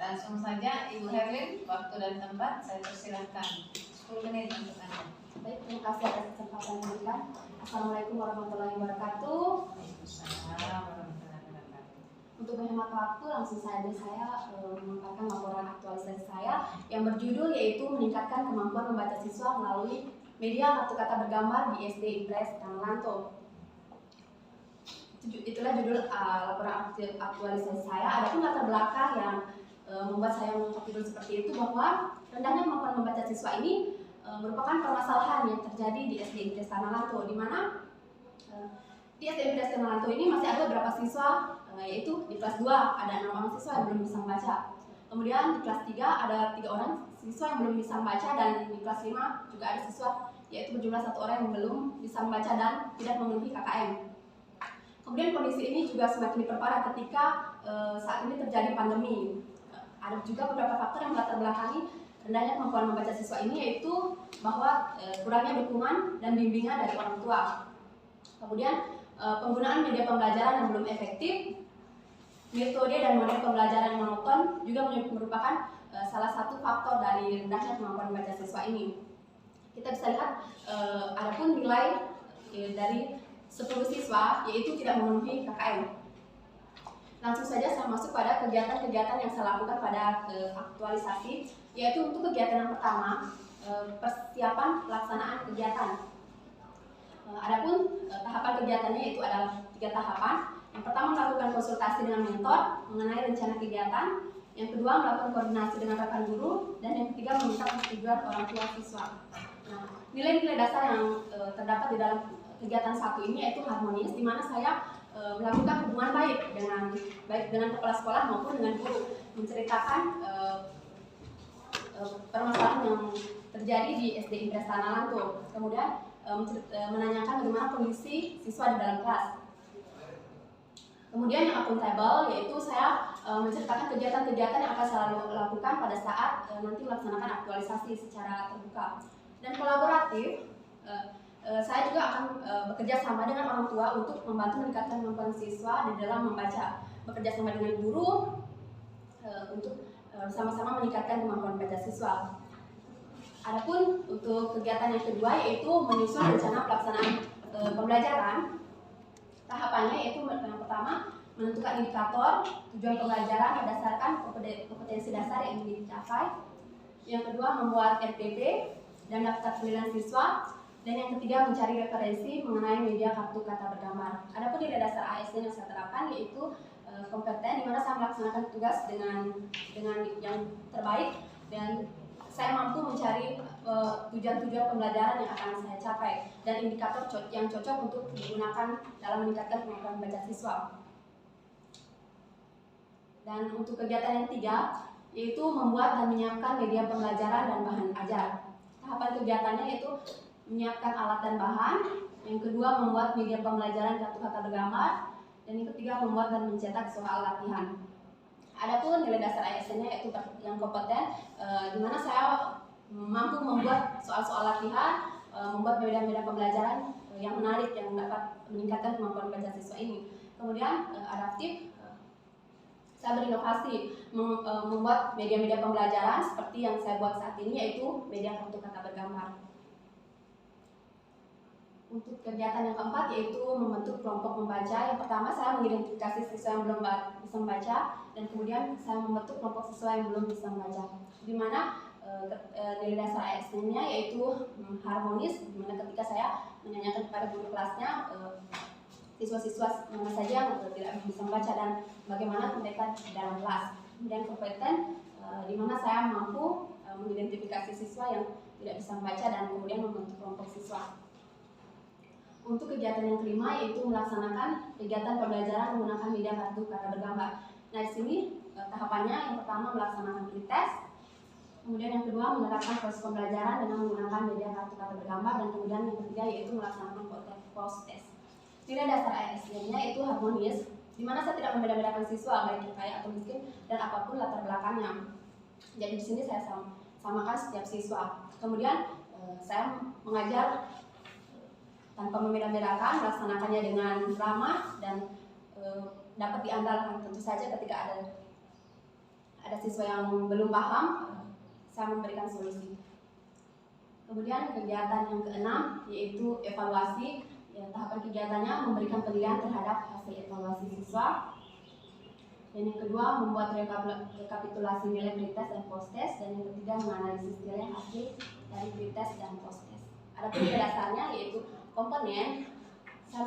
Langsung saja Ibu Herlin, waktu dan tempat saya persilahkan. 10 menit untuk Anda. Baik, terima kasih atas kesempatan yang diberikan. Assalamualaikum warahmatullahi wabarakatuh. Waalaikumsalam warahmatullahi wabarakatuh. Untuk menghemat waktu, langsung saja saya menyampaikan laporan aktualisasi saya yang berjudul yaitu meningkatkan kemampuan membaca siswa melalui media kartu kata bergambar di SD Impres Tanalanto. Itulah judul laporan aktualisasi saya. Adapun latar belakang yang membuat saya mengangkat judul seperti itu bahwa rendahnya kemampuan membaca siswa ini merupakan permasalahan yang terjadi di SD Impres Tanalanto, di mana di SD Impres Tanalanto ini masih ada beberapa siswa, yaitu di kelas 2 ada 6 orang siswa yang belum bisa membaca. Kemudian di kelas 3 ada 3 orang siswa yang belum bisa membaca, dan di kelas 5 juga ada siswa yaitu berjumlah 1 orang yang belum bisa membaca dan tidak memenuhi KKM. Kemudian kondisi ini juga semakin diperparah ketika saat ini terjadi pandemi. Ada juga beberapa faktor yang melatar belakangi rendahnya kemampuan membaca siswa ini, yaitu bahwa kurangnya dukungan dan bimbingan dari orang tua. Kemudian penggunaan media pembelajaran yang belum efektif, metode dan model pembelajaran yang monoton juga merupakan salah satu faktor dari rendahnya kemampuan membaca siswa ini. Kita bisa lihat adapun nilai dari 10 siswa yaitu tidak memenuhi KKM. Langsung saja saya masuk pada kegiatan-kegiatan yang saya lakukan pada aktualisasi, yaitu untuk kegiatan yang pertama, persiapan pelaksanaan kegiatan. Adapun tahapan kegiatannya itu adalah 3 tahapan. Yang pertama, melakukan konsultasi dengan mentor mengenai rencana kegiatan. Yang kedua, melakukan koordinasi dengan rekan guru. Dan yang ketiga, meminta persetujuan orang tua siswa. Nah, nilai-nilai dasar yang terdapat di dalam kegiatan satu ini yaitu harmonis, di mana saya melakukan hubungan baik dengan kepala sekolah maupun dengan guru, menceritakan permasalahan yang terjadi di SD Impres Tanalanto. Kemudian menanyakan bagaimana kondisi siswa di dalam kelas. Kemudian yang akuntabel, yaitu saya menceritakan kegiatan-kegiatan yang akan saya lakukan pada saat nanti melaksanakan aktualisasi secara terbuka. Dan kolaboratif, saya juga akan bekerja sama dengan orang tua untuk membantu meningkatkan kemampuan siswa di dalam membaca. Bekerja sama dengan guru untuk sama-sama meningkatkan kemampuan membaca siswa. Adapun untuk kegiatan yang kedua yaitu menyusun rencana pelaksanaan pembelajaran. Tahapannya yaitu yang pertama, menentukan indikator tujuan pembelajaran berdasarkan kompetensi dasar yang ingin dicapai. Yang kedua, membuat RPP dan daftar penilaian siswa. Dan yang ketiga, mencari referensi mengenai media kartu kata bergambar. Adapun nilai dasar ASN yang saya terapkan yaitu kompeten, di mana saya melaksanakan tugas dengan yang terbaik, dan saya mampu mencari tujuan-tujuan pembelajaran yang akan saya capai dan indikator yang cocok untuk digunakan dalam meningkatkan kemampuan membaca siswa. Dan untuk kegiatan yang 3 yaitu membuat dan menyiapkan media pembelajaran dan bahan ajar. Tahapan kegiatannya yaitu menyiapkan alat dan bahan. Yang kedua, membuat media pembelajaran kartu kata bergambar. Dan yang ketiga, membuat dan mencetak soal latihan. Adapun nilai dasar ASN-nya yaitu yang kompeten, di mana saya mampu membuat soal-soal latihan, membuat media-media pembelajaran yang menarik yang dapat meningkatkan kemampuan membaca siswa ini. Kemudian adaptif, saya berinovasi membuat media-media pembelajaran seperti yang saya buat saat ini, yaitu media kartu kata bergambar. Untuk kegiatan yang keempat yaitu membentuk kelompok membaca. Yang pertama, saya mengidentifikasi siswa yang belum bisa membaca, dan kemudian saya membentuk kelompok siswa yang belum bisa membaca, di mana nilai dasar ASN-nya yaitu harmonis, di mana ketika saya menanyakan kepada guru kelasnya siswa-siswa mana saja yang tidak bisa membaca dan bagaimana mereka di dalam kelas. Kemudian kompeten, di mana saya mampu mengidentifikasi siswa yang tidak bisa membaca dan kemudian membentuk kelompok siswa. Untuk kegiatan yang kelima yaitu melaksanakan kegiatan pembelajaran menggunakan media kartu kata bergambar. Nah, di sini tahapannya yang pertama melaksanakan pretest, kemudian yang kedua menerapkan proses pembelajaran dengan menggunakan media kartu kata bergambar, dan kemudian yang ketiga yaitu melaksanakan post test. Nilai dasar ASN-nya itu harmonis, di mana saya tidak membeda-bedakan siswa baik kaya atau miskin dan apapun latar belakangnya. Jadi di sini saya samakan setiap siswa. Kemudian saya mengajar tanpa membeda-bedakan, melaksanakannya dengan ramah dan dapat diandalkan. Tentu saja ketika ada siswa yang belum paham, saya memberikan solusi. Kemudian kegiatan yang keenam yaitu evaluasi. Ya, tahapan kegiatannya memberikan penilaian terhadap hasil evaluasi siswa. Dan yang kedua membuat rekapitulasi nilai pretest dan post-test. Dan yang ketiga menganalisis nilai hasil dari pretest dan post-test. Adapun nilai dasarnya yaitu komponen, saya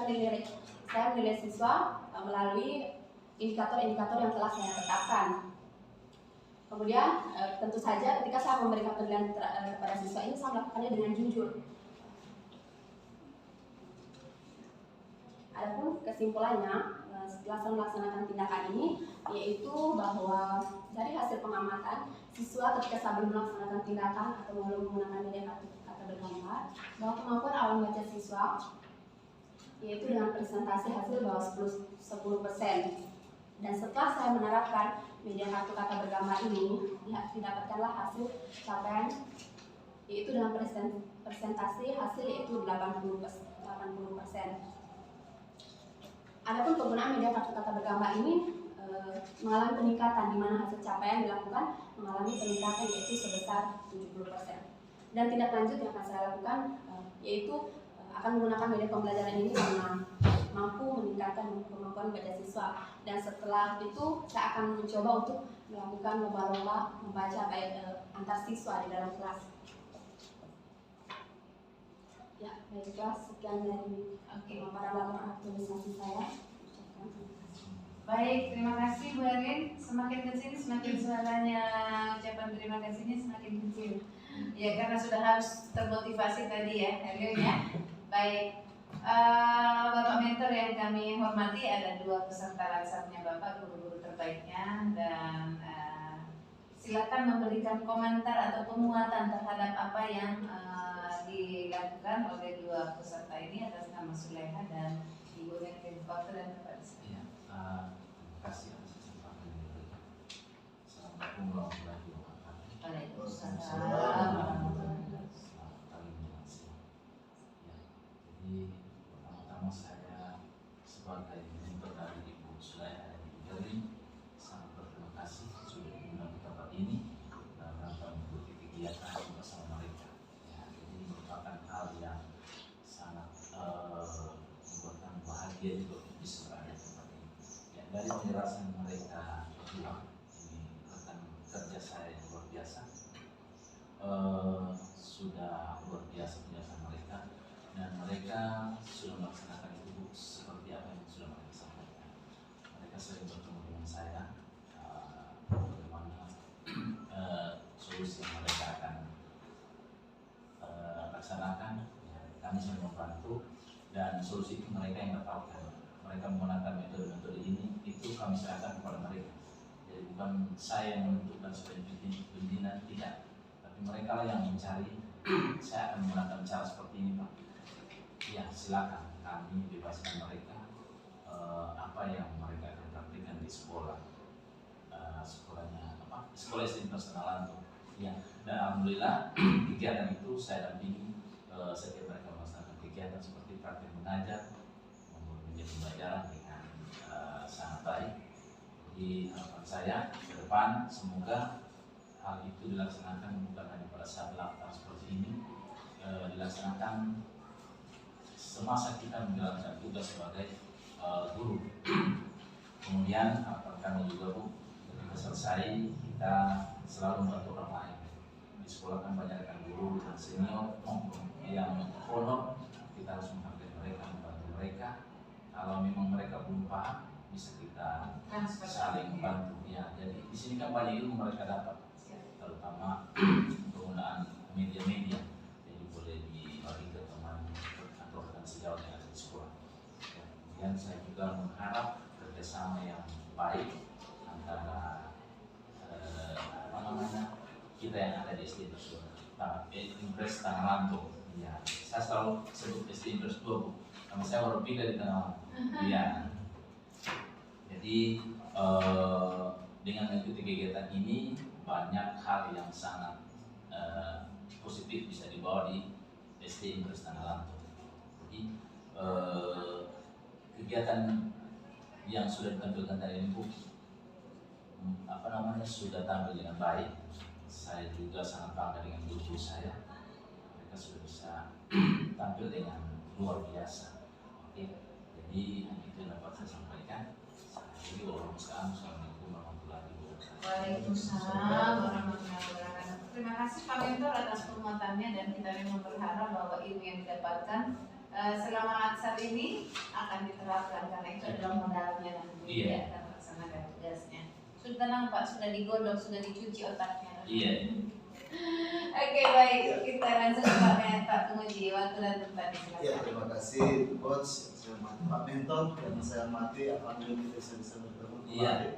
menilai siswa melalui indikator-indikator yang telah saya tetapkan. Kemudian tentu saja ketika saya memberikan penilaian kepada siswa ini, saya melakukannya dengan jujur. Adapun kesimpulannya, setelah saya melaksanakan tindakan ini, yaitu bahwa dari hasil pengamatan siswa ketika saya belum melaksanakan tindakan atau belum menggunakan media kata bergambar, bahwa kemampuan awal membaca siswa yaitu dengan presentasi hasil bahwa 10%. Dan setelah saya menerapkan media kartu kata bergambar ini, didapatkanlah hasil capaian yaitu dengan presentasi hasil yaitu 80%. Adapun penggunaan media kartu kata bergambar ini mengalami peningkatan, di mana hasil capaian dilakukan mengalami peningkatan yaitu sebesar 70%. Dan tindak lanjut yang akan saya lakukan yaitu akan menggunakan media pembelajaran ini karena mampu meningkatkan kemampuan membaca siswa. Dan setelah itu saya akan mencoba untuk melakukan lomba-lomba membaca baik antar siswa di dalam kelas. Ya, baiklah, sekian dari para laporan aktualisasi saya. Baik, terima kasih Bu Erin. Semakin kecil semakin suaranya ucapan terima kasihnya semakin kecil. Ya, karena sudah harus termotivasi tadi ya, Heril ya. Baik, Bapak mentor yang kami hormati, ada 2 peserta laksarnya Bapak, guru-guru terbaiknya, dan silakan memberikan komentar atau penguatan terhadap apa yang dilakukan oleh 2 peserta ini atas nama Suleha dan Ibu Erin. Waktu dan kepada saya. Terima kasih atas kesempatan yang diberikan. Assalamualaikum warahmatullahi wabarakatuh. Waalaikumsalam. Selamat pagi menjelang siang. Ya, jadi pertama-tama saya sebagai mentor dari Ibu Suleha dan Ibu Erin sangat berterima kasih sudah diundang ke tempat ini dalam rangka mengikuti kegiatan bersama mereka. Ya, ini merupakan hal yang sangat membuat kami bahagia juga bisa berada di tempat ini. Ya, dari penjelasan mereka berdua, ini rekan kerja saya yang luar biasa, sudah luar biasa penjelasan mereka, dan mereka sudah melaksanakan itu seperti apa yang sudah mereka sampaikan. Mereka sering bertemu dengan saya, bagaimana solusi yang mereka akan laksanakan. Ya, kami sering membantu, dan solusi itu mereka yang dapatkan. Mereka menggunakan metode-metode ini, itu kami serahkan kepada mereka. Jadi bukan saya yang menentukan sebagai pimpinan, tidak, tapi mereka lah yang mencari. Saya akan menggunakan cara seperti ini, Pak. Ya, silakan, kami bebaskan mereka apa yang mereka akan praktikkan di sekolah. Sekolahnya apa? Sekolah SD Personalan tuh. Ya, dan alhamdulillah kegiatan itu saya dampingi setiap mereka melaksanakan kegiatan seperti praktik mengajar, menjadi pembelajaran dengan sangat baik. Jadi harapan saya ke depan semoga hal itu dilaksanakan bukan hanya pada saat pelaksanaan seperti ini, dilaksanakan semasa kita menjalankan tugas sebagai guru. Kemudian harapan kami juga, Bu, ketika selesai kita selalu membantu orang lain. Di sekolah kan banyak rekan guru dan senior yang honor, kita harus menghargai mereka, membantu mereka. Kalau memang mereka belum paham, bisa kita saling membantu. Ya, jadi di sini kan banyak ilmu mereka dapat, terutama penggunaan media-media. Jadi boleh dibagi ke teman atau rekan sejawat yang ada di sekolah. Ya, kemudian saya juga mengharap kerjasama yang baik antara kita yang ada di SD Impres 2. Impres Tanah Lantung. Ya, saya selalu sebut SD Impres 2, Bu. Nama saya baru pindah di Tanah Lantung. Ya. Jadi dengan mengikuti kegiatan ini banyak hal yang sangat positif bisa dibawa di SD Impres Tanah Lantung. Jadi kegiatan yang sudah ditampilkan tadi ini, Bu, sudah tampil dengan baik. Saya juga sangat bangga dengan guru saya. Mereka sudah bisa tampil dengan luar biasa. Oke, jadi itu yang dapat saya sampaikan. Jadi Assalamualaikum warahmatullahi wabarakatuh. Waalaikumsalam warahmatullahi wabarakatuh. Terima kasih Pak Mentor atas penguatannya, dan kita memang berharap bahwa ilmu yang didapatkan selama saat ini akan diterapkan, karena itu adalah modalnya nanti dia akan melaksanakan tugasnya. Sudah tenang Pak, sudah digodok, sudah dicuci otaknya. Iya. Oke, baik, kita langsung ke Pak Mentor. Penguji waktu dan tempat. Ya, terima kasih Coach, saya hormati Pak Mentor, dan saya hormati alhamdulillah kita bisa bertemu kembali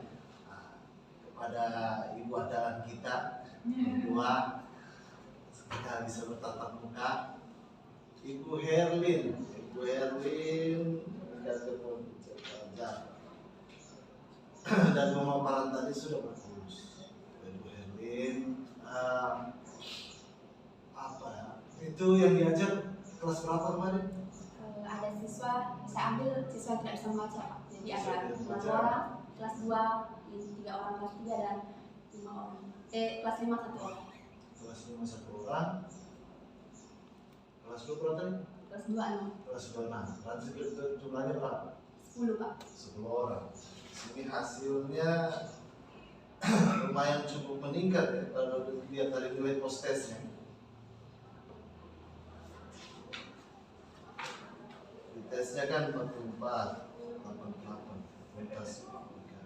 kepada ibu andalan kita berdua, kita bisa bertatap muka. Ibu Herlin dan pemaparan tadi sudah bagus. Ibu Herlin, apa ya? Itu yang diajar kelas berapa kemarin? Ada siswa, saya ambil siswa yang tidak bisa membaca Pak. Jadi Siswa ada tidak bisa 6 membaca. orang, kelas 2, 3 orang, kelas 3 dan 5 orang. Kelas 5 1 orang. Kelas 5 1 orang. Kelas 2 berapa tadi? Kelas 2 6. Kelas 2 6. Berarti jumlahnya berapa? 10 Pak. 10 orang. Sini hasilnya lumayan cukup meningkat ya kalau dilihat dari nilai post testnya. Di tesnya kan 44, 88, lintas tiga.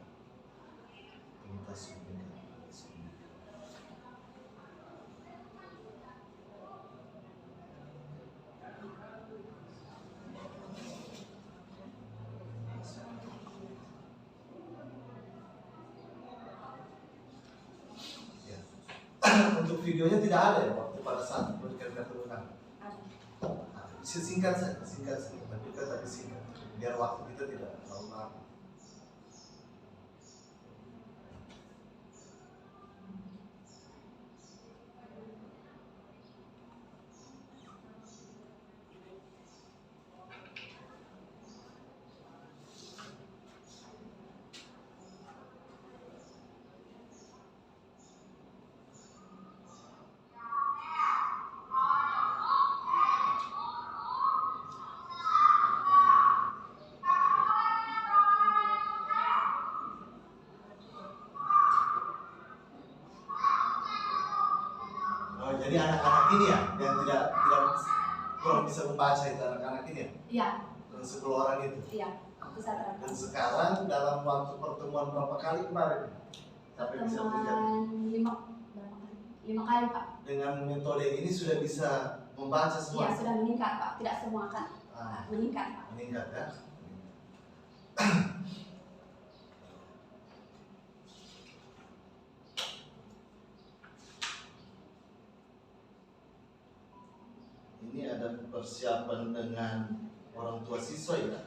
Ya. Untuk videonya tidak ada ya waktu pada saat memberikan keturunan. Ada. Singkat saja, tapi kan tadi singkat, biar waktu kita tidak terlalu lama. Oh, jadi anak-anak ini ya yang tidak kurang bisa membaca itu anak-anak ini ya? Iya, Yang 10 orang itu. iya. Itu saya terapkan. Dan sekarang dalam waktu pertemuan berapa kali kemarin sampai bisa berikan? Pertemuan 5 kali Pak. Dengan metode ini sudah bisa membaca Iya, semua. sudah meningkat Pak. Tidak semua kan meningkat Pak. Meningkat ya. Ini ada persiapan dengan orang tua siswa ya.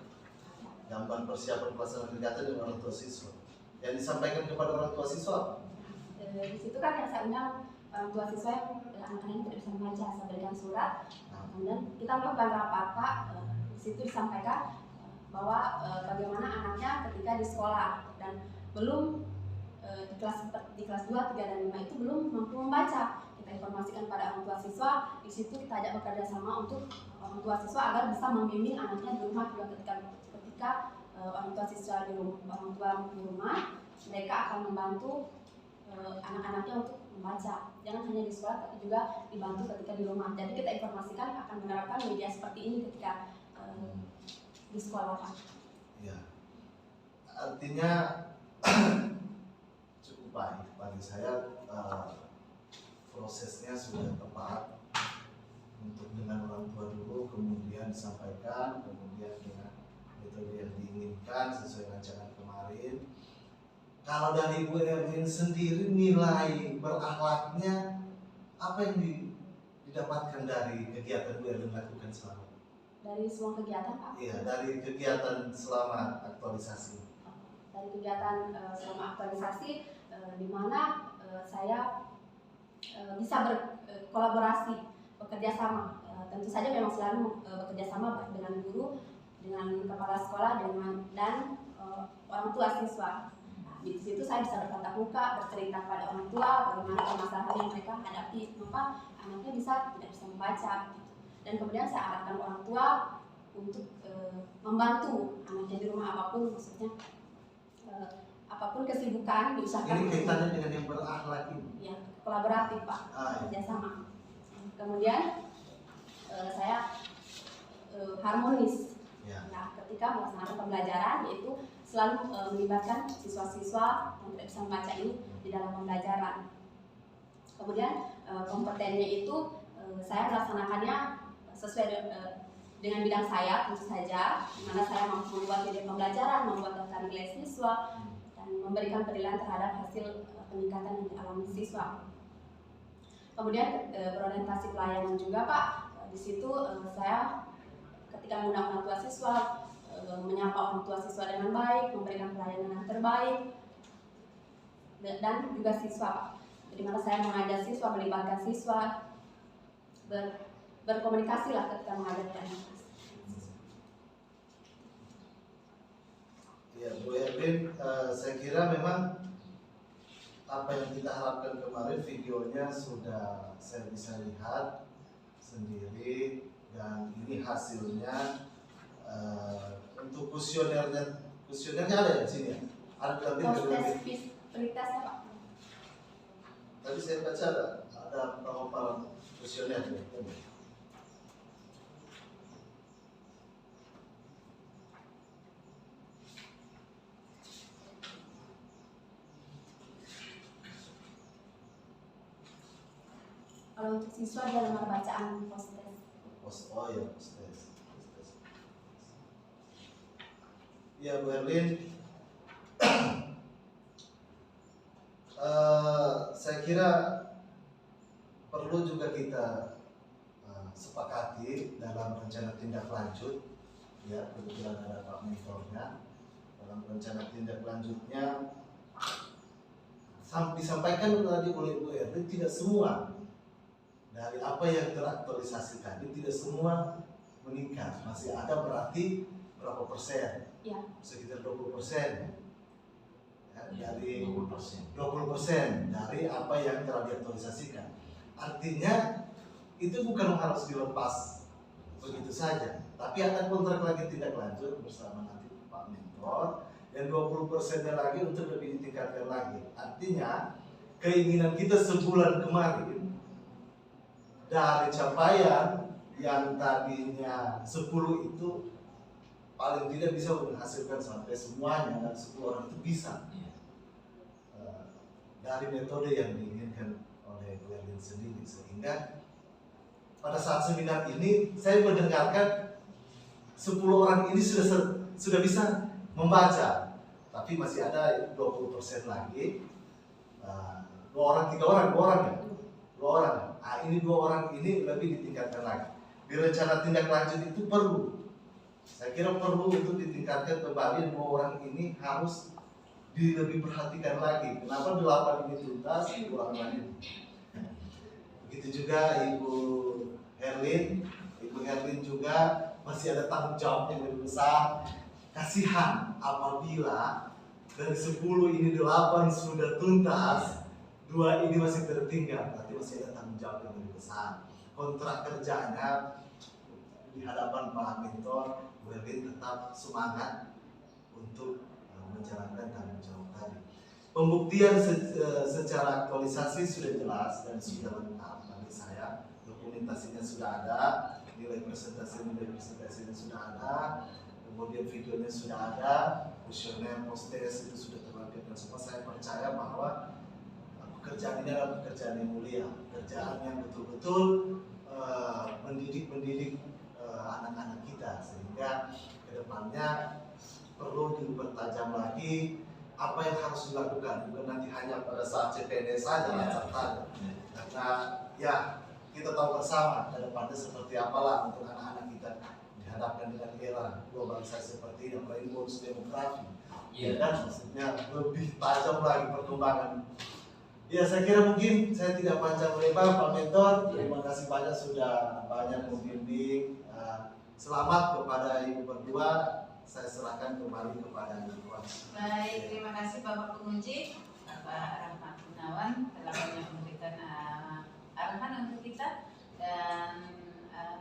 Gambar persiapan pelaksanaan kegiatan dengan orang tua siswa. Yang disampaikan kepada orang tua siswa apa? Di situ kan yang saya undang orang tua siswa yang anak-anak yang tidak bisa membaca, saya berikan surat. Kemudian kita melakukan rapat Pak. Di situ disampaikan bahwa bagaimana anaknya ketika di sekolah dan belum di kelas 2, 3 dan 5 itu belum mampu membaca. Kita informasikan pada orang tua siswa. Di situ kita ajak bekerja sama untuk orang tua siswa agar bisa membimbing anaknya di rumah juga ketika orang tua siswa di rumah, mereka akan membantu anak-anaknya untuk membaca. Jangan hanya di sekolah tapi juga dibantu ketika di rumah. Jadi kita informasikan akan menerapkan media seperti ini ketika di sekolah Pak. Ya. Artinya cukup baik bagi saya, prosesnya sudah tepat untuk dengan orang tua dulu, kemudian disampaikan, kemudian dengan metode yang diinginkan sesuai rancangan kemarin. Kalau dari Bu Erwin sendiri nilai berakhlaknya apa yang didapatkan dari kegiatan Bu Erwin lakukan selama? Dari semua kegiatan Pak. Iya, dari kegiatan selama aktualisasi. Dari kegiatan selama aktualisasi di mana saya bisa berkolaborasi, bekerja sama. Tentu saja memang selalu bekerja sama baik dengan guru, dengan kepala sekolah, dan orang tua siswa. di situ saya bisa bertatap muka, bercerita pada orang tua bagaimana permasalahan yang mereka hadapi, maka anaknya tidak bisa membaca. Dan kemudian saya arahkan orang tua untuk membantu anaknya di rumah apapun, maksudnya apapun kesibukan diusahakan. Ini kaitannya dengan yang berakhlak ini. Ya, kolaboratif Pak, kerjasama. Kemudian saya harmonis. Ya. Nah, ketika melaksanakan pembelajaran, yaitu selalu melibatkan siswa-siswa yang tidak bisa membaca ini di dalam pembelajaran. Kemudian kompetennya itu saya melaksanakannya sesuai dengan bidang saya, tentu saja, di mana saya mampu membuat video pembelajaran, membuat daftar nilai siswa, dan memberikan penilaian terhadap hasil peningkatan yang dialami siswa. Kemudian berorientasi pelayanan juga Pak. Di situ saya ketika mengundang orang tua siswa, menyapa orang tua siswa dengan baik, memberikan pelayanan yang terbaik, dan juga siswa, di mana saya mengajar siswa, melibatkan siswa, berkomunikasi lah ketika mengajar dan Ya, Bu Erwin, saya kira memang apa yang kita harapkan kemarin videonya sudah saya bisa lihat sendiri, dan ini hasilnya. Untuk kuesionernya ada di sini ya? Ada Pelitesnya Pak. Tadi saya baca ada pemaparan kuesioner ya. Kalau untuk siswa ada lembar bacaan post-test. Oh ya, post-test. Ya Bu Erlin, saya kira perlu juga kita sepakati dalam rencana tindak lanjut, ya kebetulan ada Pak Mentornya. Dalam rencana tindak lanjutnya disampaikan tadi oleh Bu Erlin, tidak semua dari apa yang teraktualisasi tadi tidak semua meningkat, masih ada berarti berapa persen? Ya. Sekitar 20%. Ya, dari 20% dari apa yang telah diaktualisasikan. Artinya itu bukan harus dilepas begitu saja, tapi akan kontrak lagi tindak lanjut bersama nanti Pak Mentor, dan 20%-nya lagi untuk lebih ditingkatkan lagi. Artinya keinginan kita sebulan kemarin dari capaian yang tadinya 10 itu paling tidak bisa menghasilkan sampai semuanya, dan 10 orang itu bisa dari metode yang diinginkan oleh Bu Erlin sendiri. Sehingga pada saat seminar ini saya mendengarkan 10 orang ini sudah bisa membaca, tapi masih ada 20% lagi, 2 orang, 3 orang, 2 orang ya, 2 orang. Nah, ini 2 orang ini lebih ditingkatkan lagi. Di rencana tindak lanjut itu perlu, saya kira perlu untuk ditingkatkan kembali. 2 orang ini harus lebih perhatikan lagi. Kenapa 8 ini tuntas, 2 orang lain? Begitu juga Ibu Herlin. Ibu Herlin juga masih ada tanggung jawab yang lebih besar. Kasihan apabila dari 10 ini 8 sudah tuntas, 2 ini masih tertinggal, berarti masih ada tanggung jawab yang lebih besar. Kontrak kerjanya di hadapan Pak Mentor, Bu Erlin tetap semangat untuk menjalankan tanggung jawab tadi. Pembuktian secara aktualisasi sudah jelas dan sudah lengkap bagi saya. Dokumentasinya sudah ada, nilai presentasinya sudah ada, kemudian videonya sudah ada, kuesioner, post-test itu sudah terlampirkan semua. Saya percaya bahwa pekerjaan ini adalah pekerjaan yang mulia, pekerjaan yang betul-betul mendidik anak-anak kita, sehingga kedepannya perlu dipertajam lagi apa yang harus dilakukan, bukan nanti hanya pada saat CPNS saja pesertanya. Karena ya kita tahu bersama ke depannya seperti apalah untuk anak-anak kita dihadapkan dengan era globalisasi seperti ini, apalagi bonus demografi. Ya kan, maksudnya lebih tajam lagi perkembangan. Ya, saya kira mungkin saya tidak panjang lebar, Pak Mentor. Terima kasih banyak sudah banyak membimbing. Selamat kepada Ibu berdua. saya serahkan kembali kepada Ibu. Baik, terima kasih Bapak Penguji, Bapak Rahmat Gunawan telah banyak memberikan arahan untuk kita, dan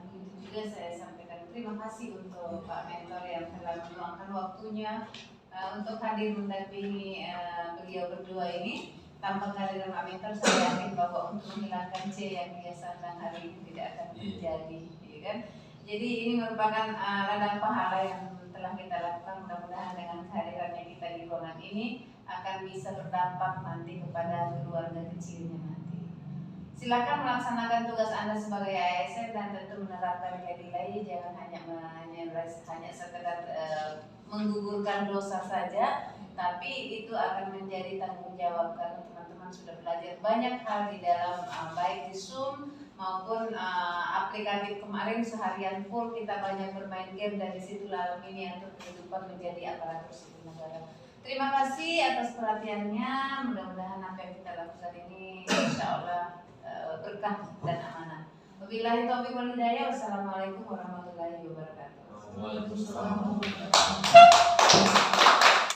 begitu juga saya sampaikan terima kasih untuk Pak Mentor yang telah meluangkan waktunya untuk hadir mendampingi beliau berdua ini. Tanpa kehadiran Pak Mentor, saya yakin bahwa untuk menghilangkan C yang biasa hari ini tidak akan terjadi, ya kan? Jadi ini merupakan ladang pahala yang telah kita lakukan. Mudah-mudahan dengan kehadirannya kita di ruangan ini akan bisa berdampak nanti kepada keluarga kecilnya nanti. Silakan melaksanakan tugas Anda sebagai ASN dan tentu menerapkan nilai-nilai, jangan hanya sekedar menggugurkan dosa saja, tapi itu akan menjadi tanggung jawab karena teman-teman sudah belajar banyak hal di dalam baik di Zoom maupun aplikatif. Kemarin seharian full kita banyak bermain game, dan disitulah miniatur kehidupan menjadi aparatur sipil negara. Terima kasih atas perhatiannya. Mudah-mudahan apa yang kita lakukan ini insya Allah berkah dan amanah. Wabillahi taufiq wal hidayah. Wassalamualaikum warahmatullahi wabarakatuh. Waalaikumsalam.